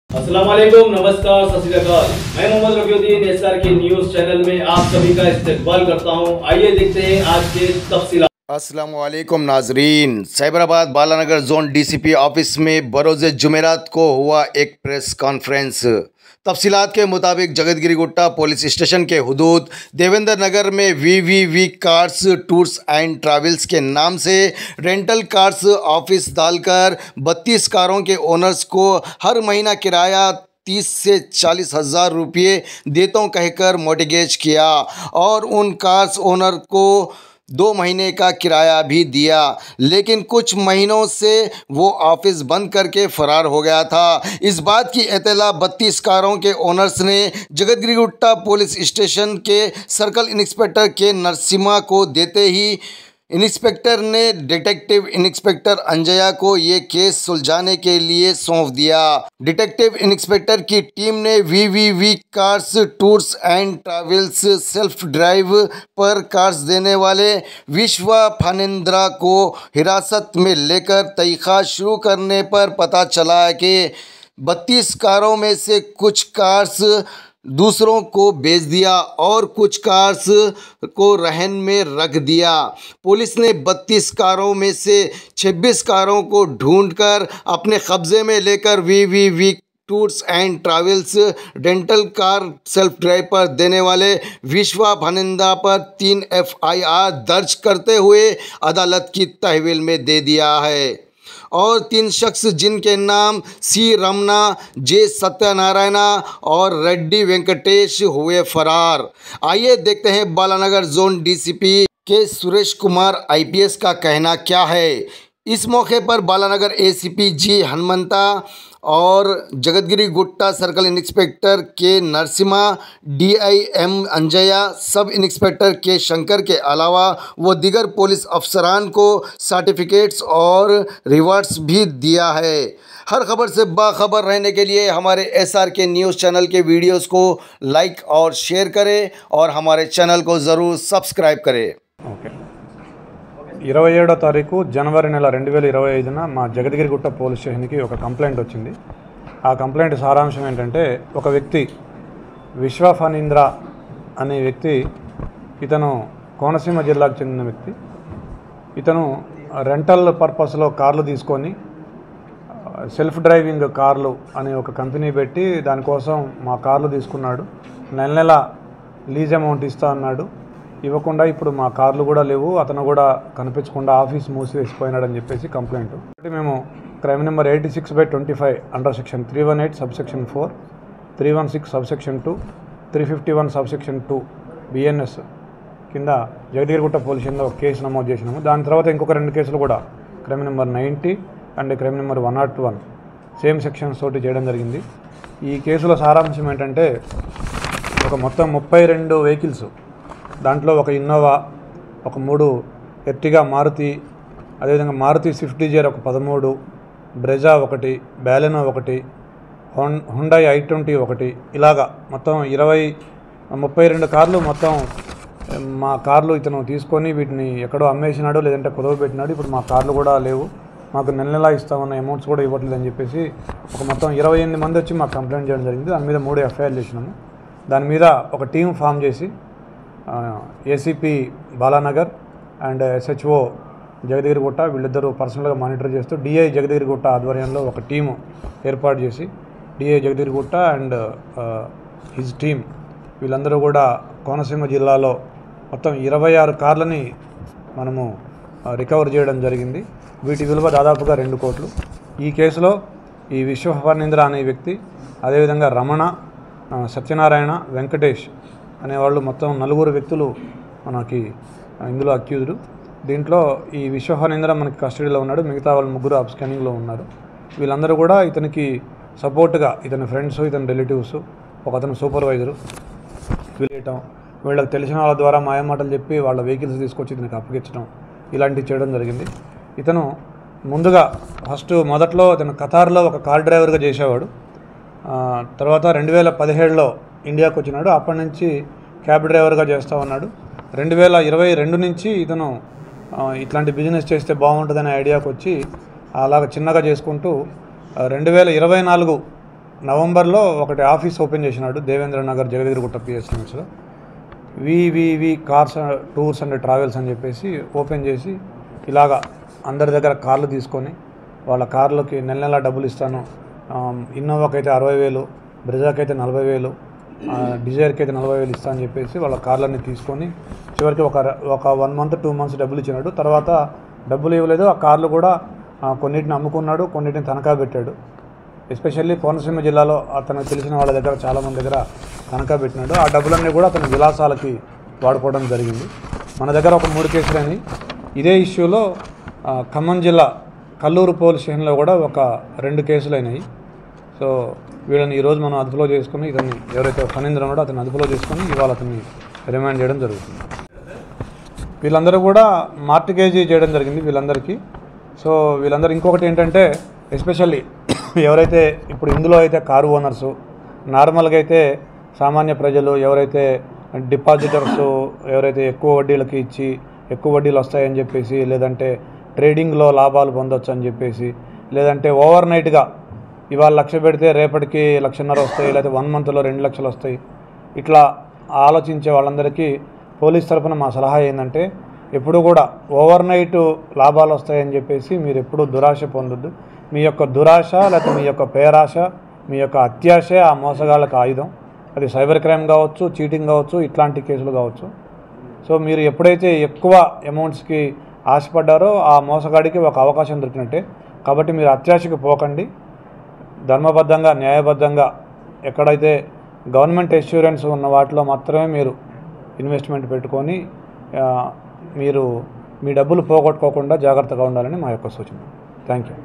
अस्सलाम वालेकुम, नमस्कार, सत श्री अकाल। मैं मोहम्मद रफीउद्दीन एसआर के न्यूज चैनल में आप सभी का इस्तकबाल करता हूं। आइए देखते हैं आज के तफसीलात। अस्सलाम वालेकुम नाजरीन। Cyberabad Balanagar zone DCP office में बरोज़ जुमेरात को हुआ एक प्रेस कॉन्फ्रेंस। तफसीलात के मुताबिक जगतगिरी गुट्टा पुलिस स्टेशन के हुदूद देवेंद्र नगर में वीवीवी कार्स टूर्स एंड ट्रैवल्स के नाम से रेंटल कार्स ऑफिस डालकर 32 कारों के ओनर्स को हर महीना किराया 30 से 40 हज़ार रुपये देतों कहकर मोर्टगेज किया और उन कार्स ओनर को 2 महीने का किराया भी दिया, लेकिन कुछ महीनों से वो ऑफिस बंद करके फ़रार हो गया था। इस बात की इत्तला 32 कारों के ओनर्स ने जगतगिरी गुट्टा पुलिस स्टेशन के सर्कल इंस्पेक्टर के नरसिम्हा को देते ही इंस्पेक्टर ने डिटेक्टिव इंस्पेक्टर अंजया को ये केस सुलझाने के लिए सौंप दिया। डिटेक्टिव इंस्पेक्टर की टीम ने VVV cars tours and travels self drive पर कार्स देने वाले विश्व फनिंद्रा को हिरासत में लेकर तहकीकात शुरू करने पर पता चला कि 32 कारों में से कुछ कार्स दूसरों को बेच दिया और कुछ कार्स को रहन में रख दिया। पुलिस ने 32 कारों में से 26 कारों को ढूंढकर अपने कब्जे में लेकर VVV tours and travels rental car self drive पर देने वाले विश्व फनिंदा पर 3 FIR दर्ज करते हुए अदालत की तहवील में दे दिया है और 3 शख्स जिनके नाम सी रमना, जे सत्यनारायणा और रेड्डी वेंकटेश हुए फरार। आइए देखते हैं बालानगर जोन डीसीपी के सुरेश कुमार IPS का कहना क्या है। इस मौके पर बालानगर ACP जी हनुमंता और जगतगिरी गुट्टा सर्कल इंस्पेक्टर के Narasimha, DIM Anjaiah, sub inspector के शंकर के अलावा वो दीगर पुलिस अफसरान को सर्टिफिकेट्स और रिवार्ड्स भी दिया है। हर खबर से बाखबर रहने के लिए हमारे SR के न्यूज़ चैनल के वीडियोस को लाइक और शेयर करें और हमारे चैनल को ज़रूर सब्सक्राइब करें। ఓకే 27వ తారీఖు జనవరి నెల 2025న మా జగద్గిరిగుట్ట పోలీస్ స్టేషన్కి ఒక కంప్లైంట్ వచ్చింది. ఆ కంప్లైంట్ సారాంశం ఏంటంటే, ఒక వ్యక్తి విశ్వ ఫనీంద్ర అనే వ్యక్తి, ఇతను కోనసీమ జిల్లాకు చెందిన వ్యక్తి. ఇతను రెంటల్ పర్పస్లో కార్లు తీసుకొని సెల్ఫ్ డ్రైవింగ్ కార్లు అనే ఒక కంపెనీ పెట్టి దానికోసం మా కార్లు తీసుకున్నాడు. నెల నెల లీజ్ అమౌంట్ ఇస్తా అన్నాడు. ఇవ్వకుండా ఇప్పుడు మా కార్లు కూడా లేవు, అతను కూడా కనిపించకుండా ఆఫీస్ మూసివేసిపోయినాడని చెప్పేసి కంప్లైంట్. మేము crime number 86/25 under section 318 subsection 4, 316 subsection 2, 351 subsection 2 BNS కింద జగద్గిరిగుట్ట పోలీస్ స్టేషన్లో ఒక కేసు నమోదు చేసినాము. దాని తర్వాత ఇంకొక 2 కేసులు కూడా crime number 90 and crime number 101 same sections తోటి చేయడం జరిగింది. ఈ కేసుల సారాంశం ఏంటంటే, ఒక మొత్తం 32 వెహికల్స్, దాంట్లో ఒక ఇన్నోవా, ఒక 3 ఎర్టిగా మారుతి, అదేవిధంగా మారుతి స్విఫ్ట్ డిజైర్ ఒక 13, బ్రెజా 1, బ్యాలెనో 1, హుండాయ్ i20 1, ఇలాగా మొత్తం 32 కార్లు మొత్తం మా కార్లు ఇతను తీసుకొని వీటిని ఎక్కడో అమ్మేసినాడు, లేదంటే కుదవబెట్టినాడు. ఇప్పుడు మా కార్లు కూడా లేవు, మాకు నెల నెలా ఇస్తామన్న అమౌంట్స్ కూడా ఇవ్వట్లేదని చెప్పేసి ఒక మొత్తం 28 మంది వచ్చి మాకు కంప్లైంట్ చేయడం జరిగింది. దాని మీద 3 FIR చేసినాము. దాని మీద ఒక టీం ఫామ్ చేసి ACP Balanagar and SHO Jagadgirigutta వీళ్ళిద్దరూ పర్సనల్గా మానిటర్ చేస్తూ DI జగద్గిరిగుట్ట ఆధ్వర్యంలో ఒక టీము ఏర్పాటు చేసి DI Jagadgirigutta and his team వీళ్ళందరూ కూడా కోనసీమ జిల్లాలో మొత్తం 26 కార్లని మనము రికవర్ చేయడం జరిగింది. వీటి విలువ దాదాపుగా 2 కోట్లు. ఈ కేసులో ఈ విశ్వ ఫనింద్ర అనే వ్యక్తి, అదేవిధంగా రమణ, సత్యనారాయణ, వెంకటేష్ అనేవాళ్ళు మొత్తం 4 వ్యక్తులు మనకి ఇందులో అక్యూజ్డ్. దీంట్లో ఈ విశ్వ ఫనింద్ర మనకి కస్టడీలో ఉన్నాడు, మిగతా వాళ్ళు 3 అబ్స్కానింగ్లో ఉన్నారు. వీళ్ళందరూ కూడా ఇతనికి సపోర్ట్గా ఇతని ఫ్రెండ్స్, ఇతని రిలేటివ్స్, ఒక అతను సూపర్వైజరు వీళ్ళటం, వీళ్ళకి తెలిసిన వాళ్ళ ద్వారా మాయమాటలు చెప్పి వాళ్ళ వెహికల్స్ తీసుకొచ్చి ఇతనికి అప్పగించడం, ఇలాంటివి చేయడం జరిగింది. ఇతను ముందుగా మొదట్లో ఇతను ఖతార్లో ఒక కార్ డ్రైవర్గా చేసేవాడు. తర్వాత 2017లో ఇండియాకు వచ్చినాడు. అప్పటి నుంచి క్యాబ్ డ్రైవర్గా చేస్తూ ఉన్నాడు. 2022 నుంచి ఇతను ఇట్లాంటి బిజినెస్ చేస్తే బాగుంటుందనే ఐడియాకి వచ్చి అలాగ చిన్నగా చేసుకుంటూ 2024 నవంబర్లో ఒకటి ఆఫీస్ ఓపెన్ చేసినాడు దేవేంద్ర నగర్ జగద్గిరిగుట్ట పిఎస్ లిమిట్స్లో. VVV cars tours and travels అని చెప్పేసి ఓపెన్ చేసి ఇలాగా అందరి దగ్గర కార్లు తీసుకొని వాళ్ళ కార్లకి నెల నెల డబ్బులు ఇస్తాను, ఇన్నోవాకి అయితే 60,000, బ్రెజాకి అయితే 40,000, డిజైర్కి అయితే 40,000 ఇస్తా అని చెప్పేసి వాళ్ళ కార్లన్నీ తీసుకొని చివరికి ఒక 1 month 2 months డబ్బులు ఇచ్చినాడు. తర్వాత డబ్బులు ఇవ్వలేదు. ఆ కార్లు కూడా కొన్నిటిని అమ్ముకున్నాడు, కొన్నిటిని తనఖా పెట్టాడు. ఎస్పెషల్లీ కోనసీమ జిల్లాలో అతనికి తెలిసిన వాళ్ళ దగ్గర చాలామంది దగ్గర తనఖా పెట్టినాడు. ఆ డబ్బులన్నీ కూడా అతని విలాసాలకి వాడుకోవడం జరిగింది. మన దగ్గర ఒక 3 కేసులు అయినాయి. ఇదే ఇష్యూలో ఖమ్మం జిల్లా కల్లూరు పోలీస్ స్టేషన్లో కూడా ఒక 2 కేసులు అయినాయి. సో వీళ్ళని ఈరోజు మనం అదుపులో చేసుకుని ఇతన్ని ఎవరైతే ఫణీంద్ర ఉన్నాడో అతన్ని అదుపులో చేసుకొని ఇవాళ అతన్ని రిమాండ్ చేయడం జరుగుతుంది. వీళ్ళందరూ కూడా మార్టిగేజీ చేయడం జరిగింది వీళ్ళందరికీ. సో వీళ్ళందరూ ఇంకొకటి ఏంటంటే ఎస్పెషల్లీ ఎవరైతే ఇప్పుడు ఇందులో అయితే కారు ఓనర్సు, నార్మల్గా అయితే సామాన్య ప్రజలు ఎవరైతే డిపాజిటర్స్ ఎవరైతే ఎక్కువ వడ్డీలకి ఇచ్చి ఎక్కువ వడ్డీలు వస్తాయని చెప్పేసి, లేదంటే ట్రేడింగ్లో లాభాలు పొందొచ్చు అని చెప్పేసి, లేదంటే ఓవర్ నైట్గా ఇవాళ 1,00,000 పెడితే రేపటికి 1,50,000 వస్తాయి, లేకపోతే 1 monthలో 2 లక్షలు వస్తాయి, ఇట్లా ఆలోచించే వాళ్ళందరికీ పోలీస్ తరఫున మా సలహా ఏంటంటే ఎప్పుడు కూడా ఓవర్ నైట్ లాభాలు వస్తాయని చెప్పేసి మీరు ఎప్పుడు దురాశ పొందొద్దు. మీ యొక్క దురాశ లేకపోతే మీ యొక్క పేరాశ, మీ యొక్క అత్యాశే ఆ మోసగాళ్ళకి ఆయుధం. అది సైబర్ క్రైమ్ కావచ్చు, చీటింగ్ కావచ్చు, ఇట్లాంటి కేసులు కావచ్చు. సో మీరు ఎప్పుడైతే ఎక్కువ అమౌంట్స్కి ఆశపడ్డారో ఆ మోసగాడికి ఒక అవకాశం దొరికినట్టే. కాబట్టి మీరు అత్యాశకి పోకండి. ధర్మబద్ధంగా, న్యాయబద్ధంగా ఎక్కడైతే గవర్నమెంట్ అష్యూరెన్స్ ఉన్న వాటిలో మాత్రమే మీరు ఇన్వెస్ట్మెంట్ పెట్టుకొని మీరు మీ డబ్బులు పోగొట్టుకోకుండా జాగ్రత్తగా ఉండాలని మా యొక్క సూచన. Thank you.